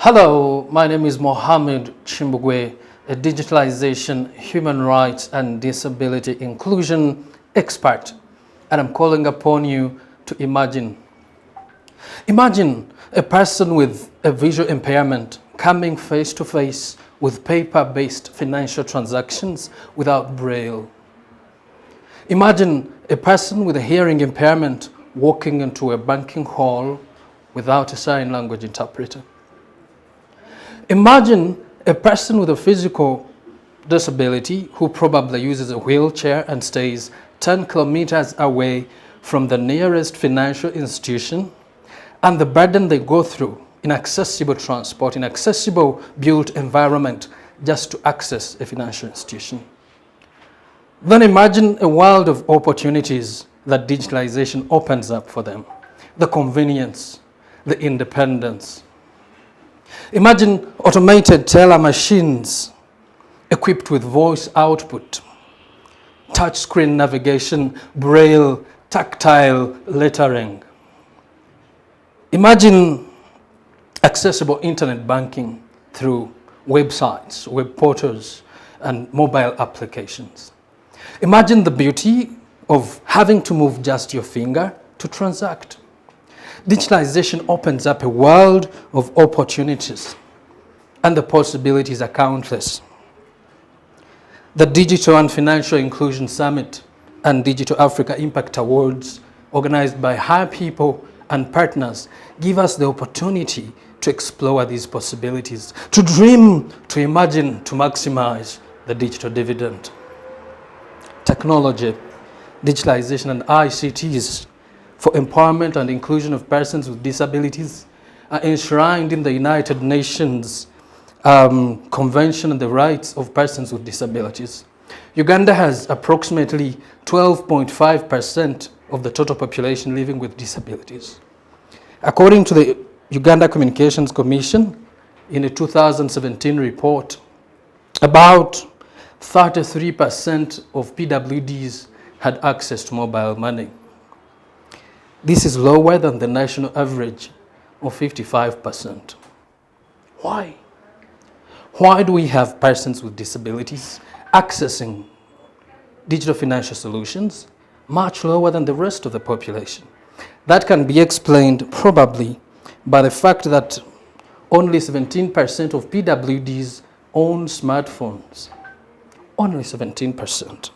Hello, my name is Mohamed, Kimbugwe, a digitalization, human rights and disability inclusion expert, and I'm calling upon you to imagine. Imagine a person with a visual impairment coming face to face with paper-based financial transactions without braille. Imagine a person with a hearing impairment walking into a banking hall without a sign language interpreter. Imagine a person with a physical disability who probably uses a wheelchair and stays 10 kilometers away from the nearest financial institution, and the burden they go through in accessible transport, in accessible built environment just to access a financial institution. Then imagine a world of opportunities that digitalization opens up for them. The convenience, the independence. Imagine automated teller machines equipped with voice output, touchscreen navigation, braille, tactile lettering. Imagine accessible internet banking through websites, web portals, and mobile applications. Imagine the beauty of having to move just your finger to transact. Digitalization opens up a world of opportunities, and the possibilities are countless. The Digital and Financial Inclusion Summit and Digital Africa Impact Awards, organized by High People and partners, give us the opportunity to explore these possibilities, to dream, to imagine, to maximize the digital dividend. Technology, digitalization, and ICTs for empowerment and inclusion of persons with disabilities are enshrined in the United Nations Convention on the Rights of Persons with Disabilities. Uganda has approximately 12.5% of the total population living with disabilities. According to the Uganda Communications Commission, in a 2017 report, about 33% of PWDs had access to mobile money. This is lower than the national average of 55%. Why? Why do we have persons with disabilities accessing digital financial solutions much lower than the rest of the population? That can be explained probably by the fact that only 17% of PWDs own smartphones. Only 17%.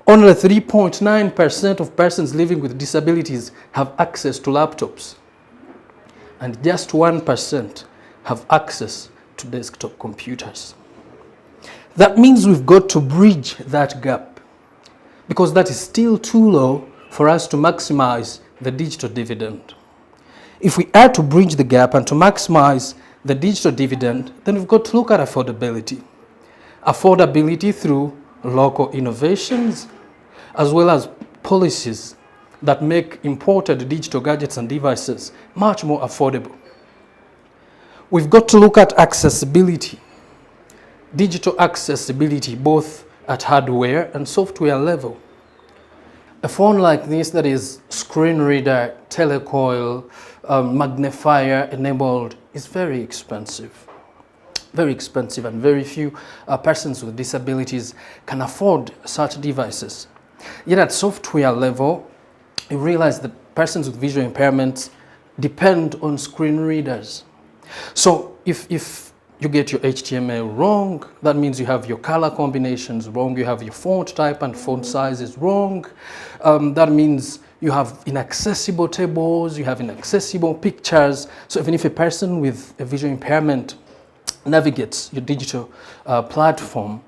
Only 3.9% of persons living with disabilities have access to laptops, and just 1% have access to desktop computers. That means we've got to bridge that gap, because that is still too low for us to maximize the digital dividend. If we are to bridge the gap and to maximize the digital dividend, then we've got to look at affordability. Affordability through local innovations, as well as policies that make imported digital gadgets and devices much more affordable. We've got to look at accessibility, digital accessibility, both at hardware and software level. A phone like this that is screen reader, telecoil, magnifier enabled is very expensive. Very expensive, and very few persons with disabilities can afford such devices. Yet at software level, you realize that persons with visual impairments depend on screen readers. So if you get your HTML wrong, that means you have your color combinations wrong, you have your font type and font sizes wrong. That means you have inaccessible tables, you have inaccessible pictures. So even if a person with a visual impairment navigates your digital platform,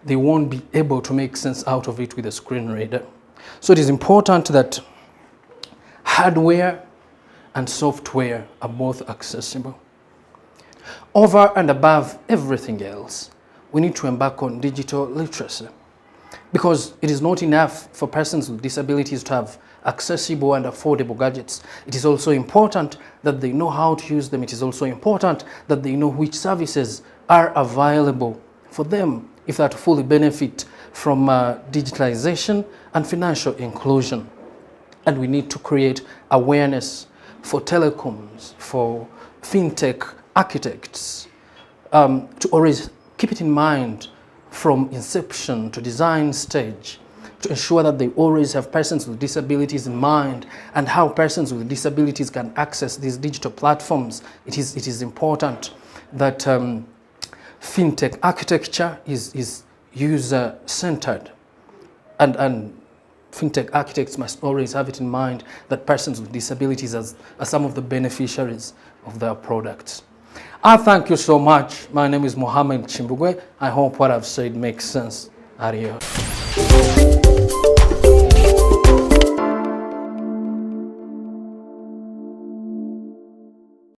they won't be able to make sense out of it with a screen reader. So it is important that hardware and software are both accessible. Over and above everything else, we need to embark on digital literacy, because it is not enough for persons with disabilities to have accessible and affordable gadgets. It is also important that they know how to use them. It is also important that they know which services are available for them if they are to fully benefit from digitalization and financial inclusion. And we need to create awareness for telecoms, for fintech architects to always keep it in mind from inception to design stage, to ensure that they always have persons with disabilities in mind and how persons with disabilities can access these digital platforms. It is important that fintech architecture is user-centered, and fintech architects must always have it in mind that persons with disabilities are some of the beneficiaries of their products. I thank you so much. My name is Mohamed Kimbugwe. I hope what I've said makes sense. Adios.